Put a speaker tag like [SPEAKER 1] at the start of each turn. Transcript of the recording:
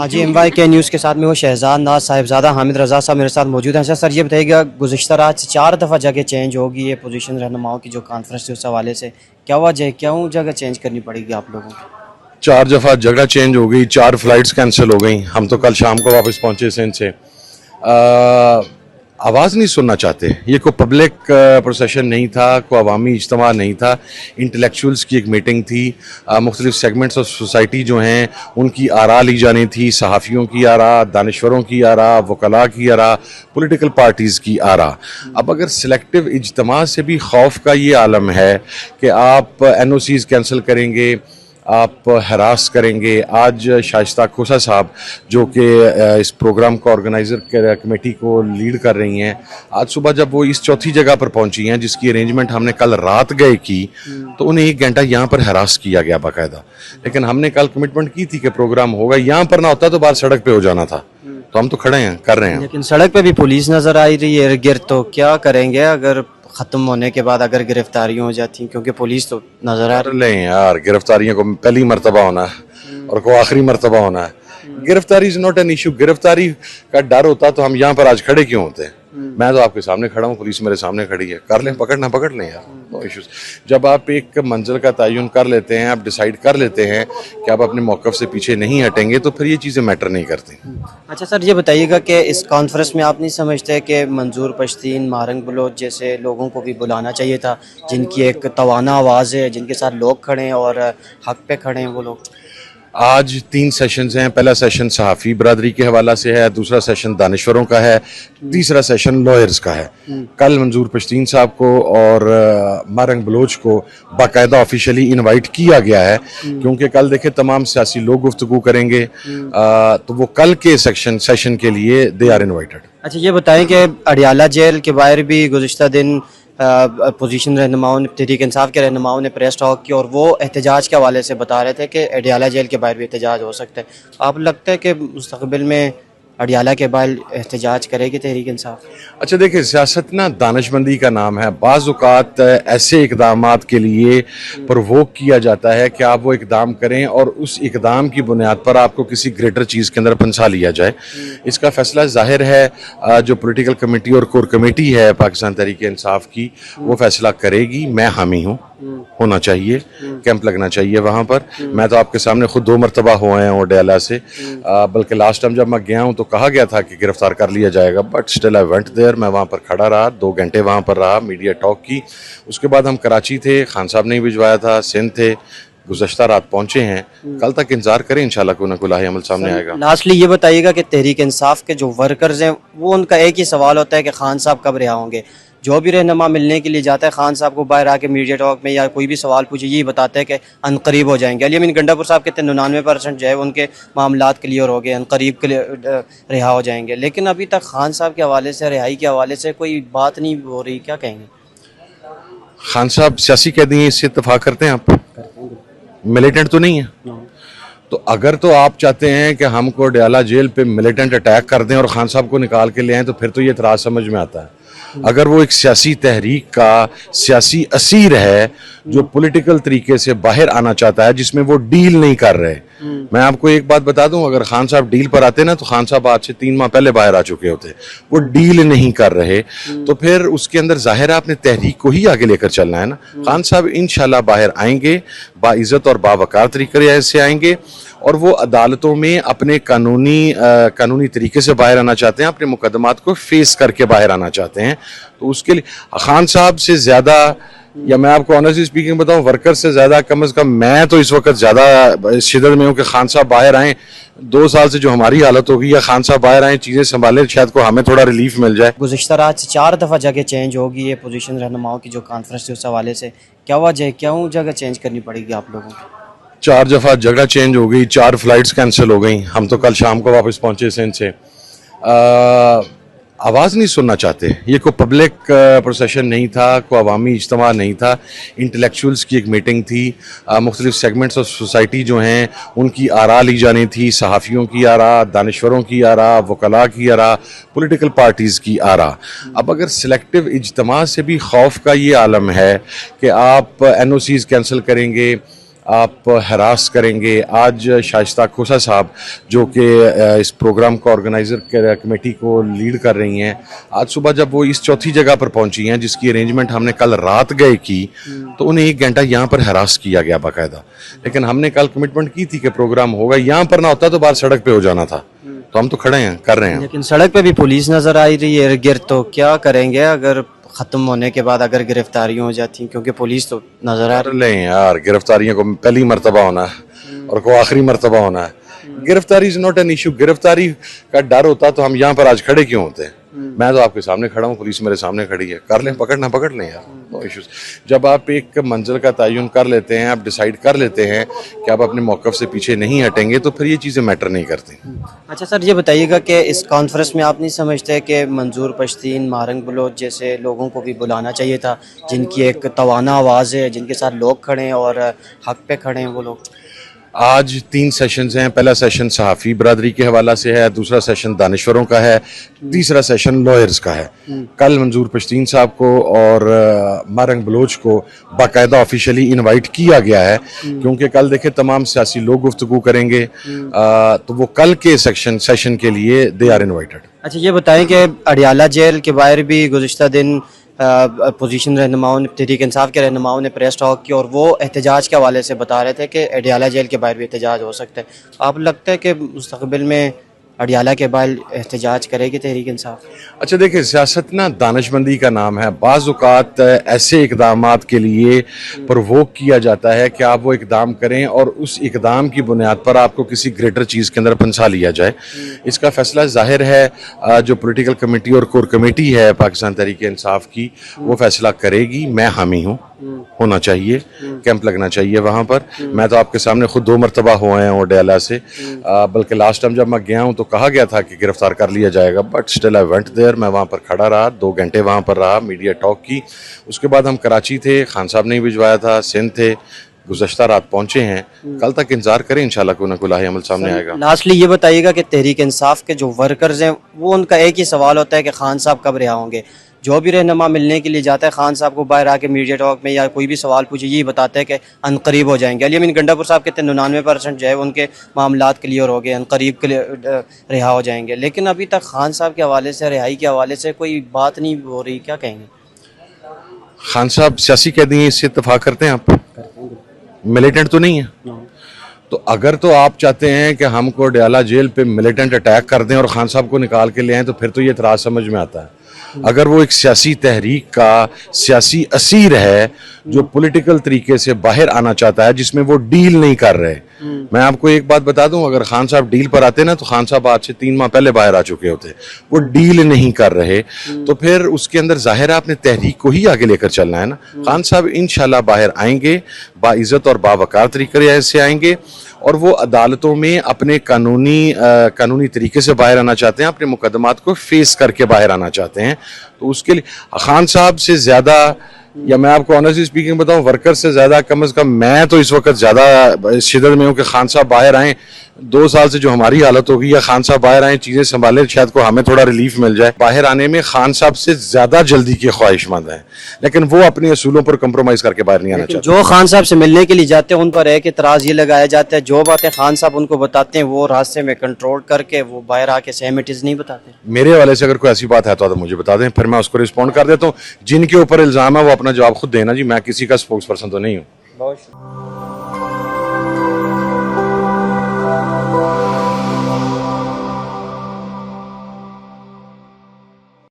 [SPEAKER 1] हाँ जी, MYK news के साथ में वो शहजाद नाज साहिबजादा हामिद रज़ा साहब मेरे साथ मौजूद हैं। सर ये बताइएगा, गुज़िश्ता रात से 4 दफ़ा जगह चेंज होगी, ये पोजीशन रहनुमाओं की जो कॉन्फ्रेंस थी उस हवाले से क्या वजह है, क्यों जगह चेंज करनी पड़ेगी आप लोगों को?
[SPEAKER 2] 4 दफ़ा जगह चेंज हो गई, 4 फ्लाइट्स कैंसिल हो गई। हम तो कल शाम को वापस पहुंचे सिंध से। आवाज़ नहीं सुनना चाहते। ये कोई पब्लिक प्रोसेशन नहीं था, कोई अवामी इज्तिमा नहीं था। इंटेलेक्चुअल्स की एक मीटिंग थी। मुख्तलिफ सेगमेंट्स ऑफ सोसाइटी जो हैं उनकी आरा ली जानी थी, सहाफ़ियों की आरा, दानिश्वरों की आरा, वकला की आरा, पॉलिटिकल पार्टीज़ की आरा। अब अगर सिलेक्टिव इज्तिमा से भी खौफ का ये आलम है कि आप NOCs कैंसिल करेंगे, आप हरास करेंगे। आज शाइस्ता खोसा साहब जो कि इस प्रोग्राम को ऑर्गेनाइज़र कमेटी को लीड कर रही हैं, आज सुबह जब वो इस चौथी जगह पर पहुंची हैं जिसकी अरेंजमेंट हमने कल रात गए की, तो उन्हें 1 घंटा यहाँ पर हरास किया गया बाकायदा। लेकिन हमने कल कमिटमेंट की थी कि प्रोग्राम होगा, यहाँ पर ना होता तो बाहर सड़क पे हो जाना था। तो हम तो खड़े हैं, कर रहे हैं।
[SPEAKER 1] लेकिन सड़क पे भी पुलिस नज़र आ रही है इर्द गिर्द, तो क्या करेंगे अगर ख़त्म होने के बाद अगर गिरफ्तारियाँ हो जाती, क्योंकि पुलिस तो नज़र आ रही
[SPEAKER 2] लें यार, गिरफ्तारियों को पहली मर्तबा होना है और को आखिरी मर्तबा होना है। गिरफ्तारी इज नॉट एन इशू। गिरफ्तारी का डर होता तो हम यहाँ पर आज खड़े क्यों होते हैं? मैं तो आपके सामने खड़ा हूँ, पुलिस मेरे सामने खड़ी है। कर लें, पकड़ना पकड़ लें यार, नो इश्यूज। जब आप एक मंजिल का तयन कर लेते हैं, आप डिसाइड कर लेते हैं कि आप अपने मौक़िफ़ से पीछे नहीं हटेंगे, तो फिर ये चीज़ें मैटर नहीं करती।
[SPEAKER 1] अच्छा सर, ये बताइएगा कि इस कॉन्फ्रेंस में आप नहीं समझते कि मंजूर पश्तीन, मारंग बलोच जैसे लोगों को भी बुलाना चाहिए था, जिनकी एक तवाना आवाज़ है, जिनके साथ लोग खड़े हैं और हक पे खड़े हैं वो लोग?
[SPEAKER 2] आज 3 सेशंस हैं। पहला सेशन सहाफ़ी बरादरी के हवाला से है, दूसरा सेशन दानिश्वरों का है, तीसरा सेशन लॉयर्स का है। कल मंजूर पश्तीन साहब को और मारंग बलोच को बाकायदा ऑफिशियली इनवाइट किया गया है, क्योंकि कल देखे तमाम सियासी लोग गुफ्तगू करेंगे, तो वो कल के सेशन के लिए दे आर इन्वाइटेड।
[SPEAKER 1] अच्छा ये बताएं कि अडियाला जेल के बाहर भी गुज़िश्ता दिन पोजीशन रहनुमाओं ने, तहरीक इंसाफ के रहनुमाओं ने प्रेस टॉक की और वो एहतजाज के हवाले से बता रहे थे कि अडियाला जेल के बाहर भी एहतजाज हो सकता है। आप लगता है कि मुस्तकबिल में अडियाला के बाहर एहतजाज करेगी तहरीक इंसाफ?
[SPEAKER 2] अच्छा देखिए, सियासत ना दानिशमंदी का नाम है। बाज़ औक़ात ऐसे इक़दामात के लिए प्रोवोक किया जाता है कि आप वो इक़दाम करें और उस इक़दाम की बुनियाद पर आपको किसी ग्रेटर चीज़ के अंदर फंसा लिया जाए। इसका फ़ैसला ज़ाहिर है जो पॉलिटिकल कमेटी और कोर कमेटी है पाकिस्तान तहरीक इंसाफ की, वो फ़ैसला करेगी। मैं हामी हूँ, होना चाहिए, कैंप लगना चाहिए वहाँ पर। मैं तो आपके सामने खुद 2 मरतबा हुआ हैं अडियाला से, बल्कि लास्ट टाइम जब मैं गया हूँ तो कहा गया था कि गिरफ्तार कर लिया जाएगा, but still I went there. मैं वहाँ पर खड़ा रहा, 2 घंटे वहाँ पर रहा, मीडिया टॉक की। उसके बाद हम कराची थे, खान साहब ने भिजवाया था, सिंध थे, गुज़श्ता रात पहुँचे हैं। कल तक इंतजार करें, इंशाल्लाह कोई ना कोई लाहे अमल सामने आएगा।
[SPEAKER 1] लास्टली ये बताइएगा कि तहरीक इंसाफ के जो वर्कर्स हैं, वो उनका एक ही सवाल होता है कि खान साहब कब रिहा होंगे। जो भी रहनुमा मिलने के लिए जाता है, खान साहब को बाहर आके मीडिया टॉक में या कोई भी सवाल पूछे, यही बताते हैं कि अनकरीब हो जाएंगे। अली अमीन गंडापुर साहब कहते हैं 99% जो है उनके मामलात क्लियर हो गए, अनकरीब के रिहा हो जाएंगे, लेकिन अभी तक खान साहब के हवाले से, रिहाई के हवाले से कोई बात नहीं हो रही। क्या कहेंगे?
[SPEAKER 2] खान साहब सियासी कैदी हैं, इससे इत्तफाक करते हैं आप? मिलिटेंट तो नहीं है। तो अगर तो आप चाहते हैं कि हमको अडियाला जेल पे मिलिटेंट अटैक कर दें और खान साहब को निकाल के ले आएं, तो फिर तो ये इतराज़ समझ में आता है। अगर वो एक सियासी तहरीक का सियासी असीर है जो पॉलिटिकल तरीके से बाहर आना चाहता है, जिसमें वो डील नहीं कर रहे। मैं आपको एक बात बता दूं, अगर खान साहब डील पर आते ना, तो खान साहब आज से 3 माह पहले बाहर आ चुके होते। वो डील नहीं कर रहे, तो फिर उसके अंदर जाहिर है आपने तहरीक को ही आगे लेकर चलना है ना। खान साहब इंशाल्लाह बाहर आएंगे, बाइज्जत और बावकार तरीके से आएंगे, और वो अदालतों में अपने कानूनी तरीके से बाहर आना चाहते हैं, अपने मुकदमात को फेस करके बाहर आना चाहते हैं। तो उसके लिए खान साहब से ज़्यादा, या मैं आपको ऑनेस्टली स्पीकिंग बताऊं, वर्कर से ज़्यादा कम से कम मैं तो इस वक्त ज़्यादा शिद्दत में हूँ कि खान साहब बाहर आएँ। 2 साल से जो हमारी हालत हो गई, या खान साहब बाहर आएँ, चीज़ें संभालें, शायद को हमें थोड़ा रिलीफ मिल जाए।
[SPEAKER 1] गुज़िश्ता रात से 4 दफ़ा जगह चेंज होगी, ये पोजीशन रहनुमाओं की जो कॉन्फ्रेंस थी उस हवाले से क्या वजह है, क्यों जगह चेंज करनी पड़ेगी आप लोगों को?
[SPEAKER 2] 4 दफ़ा जगह चेंज हो गई, 4 फ्लाइट्स कैंसिल हो गई। हम तो कल शाम को वापस पहुंचे सिंध से। आवाज़ नहीं सुनना चाहते। ये कोई पब्लिक प्रोसेशन नहीं था, कोई अवामी इज्तिमा नहीं था। इंटेलेक्चुअल्स की एक मीटिंग थी। मुख्तलिफ सेगमेंट्स ऑफ सोसाइटी जो हैं उनकी आरा ली जानी थी, सहाफ़ियों की आरा, दानिश्वरों की आरा, वकला की आरा, पॉलिटिकल पार्टीज़ की आरा। अब अगर सिलेक्टिव इज्तिमा से भी खौफ का ये आलम है कि आप NOCs कैंसिल करेंगे, आप हरास करेंगे। आज शाइस्ता खोसा साहब जो कि इस प्रोग्राम को ऑर्गेनाइज़र कमेटी को लीड कर रही हैं, आज सुबह जब वो इस चौथी जगह पर पहुंची हैं जिसकी अरेंजमेंट हमने कल रात गए की, तो उन्हें 1 घंटा यहाँ पर हरास किया गया बाकायदा। लेकिन हमने कल कमिटमेंट की थी कि प्रोग्राम होगा, यहाँ पर ना होता तो बाहर सड़क पे हो जाना था। तो हम तो खड़े हैं, कर रहे हैं।
[SPEAKER 1] लेकिन सड़क पे भी पुलिस नजर आ रही है इर्द गिर्द, तो क्या करेंगे अगर खत्म होने के बाद अगर गिरफ्तारियां हो जाती, क्योंकि पुलिस तो नजर आ
[SPEAKER 2] कर लें यार, गिरफ्तारियों को पहली मर्तबा होना है और को आखिरी मर्तबा होना है। गिरफ्तारी इज नॉट एन इशू। गिरफ्तारी का डर होता तो हम यहाँ पर आज खड़े क्यों होते हैं? मैं तो आपके सामने खड़ा हूँ, पुलिस मेरे सामने खड़ी है। कर लें, पकड़ना पकड़ लें यार, नो इश्यूज। जब आप एक मंजिल का तयन कर लेते हैं, आप डिसाइड कर लेते हैं कि आप अपने मौक़िफ़ से पीछे नहीं हटेंगे, तो फिर ये चीज़ें मैटर नहीं करती।
[SPEAKER 1] अच्छा सर, ये बताइएगा कि इस कॉन्फ्रेंस में आप नहीं समझते कि मंजूर पश्तीन, मारंग बलोच जैसे लोगों को भी बुलाना चाहिए था, जिनकी एक तवाना आवाज़ है, जिनके साथ लोग खड़े हैं और हक पे खड़े हैं वो लोग?
[SPEAKER 2] आज 3 सेशंस हैं। पहला सेशन सहाफ़ी बरादरी के हवाला से है, दूसरा सेशन दानिश्वरों का है, तीसरा सेशन लॉयर्स का है। कल मंजूर पश्तीन साहब को और मारंग बलोच को बाकायदा ऑफिशियली इनवाइट किया गया है, क्योंकि कल देखे तमाम सियासी लोग गुफ्तगू करेंगे, तो वो कल के सेशन के लिए दे आर इन्वाइटेड।
[SPEAKER 1] अच्छा, ये बताएं कि अडियाला जेल के बाहर भी गुज़िश्ता दिन अपोजिशन रहनुमाओं ने, तहरीक इंसाफ के रहनुमाओं ने प्रेस टॉक की और वो एहतजाज के हवाले से बता रहे थे कि अडियाला जेल के बाहर भी एहतजाज हो सकता है। आप लगता है कि मुस्तक़बिल में अडियाला के बाहर एहतजाज करेगी तहरीक इंसाफ?
[SPEAKER 2] अच्छा देखिए, सियासत ना दानिशमंदी का नाम है। बाज़ औक़ात ऐसे इक़दामात के लिए प्रोवोक किया जाता है कि आप वो इक़दाम करें और उस इक़दाम की बुनियाद पर आपको किसी ग्रेटर चीज़ के अंदर फंसा लिया जाए। इसका फ़ैसला ज़ाहिर है जो पॉलिटिकल कमेटी और कोर कमेटी है पाकिस्तान तहरीक इंसाफ की, वो फ़ैसला करेगी। मैं हामी हूँ, होना चाहिए, कैंप लगना चाहिए वहाँ पर। मैं तो आपके सामने खुद 2 मरतबा हुए हैं अडियाला से, बल्कि लास्ट टाइम जब मैं गया हूँ तो कहा गया था कि गिरफ्तार कर लिया जाएगा, but still I went there. मैं वहाँ पर खड़ा रहा, 2 घंटे वहाँ पर रहा, मीडिया टॉक की। उसके बाद हम कराची थे, खान साहब ने भिजवाया था, सिंध थे, गुज़श्ता रात पहुँचे हैं। कल तक इंतजार करें, इंशाल्लाह कोई ना कोई लाहे अमल सामने आएगा।
[SPEAKER 1] लास्टली ये बताइएगा कि तहरीक इंसाफ के जो वर्कर्स हैं, वो उनका एक ही सवाल होता है कि खान साहब कब रिहा होंगे। जो भी रहनुमा मिलने के लिए जाता है, खान साहब को बाहर आके मीडिया टॉक में या कोई भी सवाल पूछे, यही बताते हैं कि अनकरीब हो जाएंगे। अली अमीन गंडापुर साहब कहते हैं 99% जो है उनके मामलात क्लियर हो गए, अनकरीब के रिहा हो जाएंगे, लेकिन अभी तक खान साहब के हवाले से, रिहाई के हवाले से कोई बात नहीं हो रही। क्या कहेंगे?
[SPEAKER 2] खान साहब सियासी कैदी हैं, इससे इत्तफाक करते हैं आप? मिलिटेंट तो नहीं है। तो अगर तो आप चाहते हैं कि हमको अडियाला जेल पे मिलिटेंट अटैक कर दें और खान साहब को निकाल के ले आएं, तो फिर तो ये इतराज़ समझ में आता है। अगर वो एक सियासी तहरीक का सियासी असीर है जो पॉलिटिकल तरीके से बाहर आना चाहता है, जिसमें वो डील नहीं कर रहे। मैं आपको एक बात बता दूं, अगर खान साहब डील पर आते ना, तो खान साहब आज से 3 माह पहले बाहर आ चुके होते। वो डील नहीं कर रहे, तो फिर उसके अंदर जाहिर है आपने तहरीक को ही आगे लेकर चलना है ना। खान साहब इंशाल्लाह बाहर आएंगे, बाइज्जत और बावकार तरीके से आएंगे, और वो अदालतों में अपने कानूनी तरीके से बाहर आना चाहते हैं, अपने मुकदमात को फेस करके बाहर आना चाहते हैं। तो उसके लिए खान साहब से ज़्यादा, या मैं आपको ऑनेस्टली स्पीकिंग बताऊं, वर्कर से ज़्यादा कम से कम मैं तो इस वक्त ज़्यादा शिद्दत में हूं कि खान साहब बाहर आएँ। 2 साल से जो हमारी हालत हो गई है, खान साहब बाहर आए, चीज़ें संभालें, शायद को हमें थोड़ा रिलीफ मिल जाए। बाहर आने में खान साहब से ज़्यादा जल्दी के ख्वाहिशमंद हैं, लेकिन वो अपने असूलों पर कंप्रोमाइज़ करके बाहर नहीं आना चाहते।
[SPEAKER 1] जो खान साहब से मिलने के लिए जाते हैं उन पर एक इतराज़ ये लगाया जाता है, जो बातें खान साहब उनको बताते हैं वो रास्ते में कंट्रोल करके वो बाहर आके सेम इट इज़ नहीं बताते।
[SPEAKER 2] मेरे वाले से अगर कोई ऐसी बात है तो मुझे बता दें, फिर मैं उसको रिस्पॉन्ड कर देता हूँ। जिनके ऊपर इल्ज़ाम है वो अपना जवाब खुद देना जी, मैं किसी का स्पोक्स पर्सन तो नहीं हूँ।
[SPEAKER 1] बहुत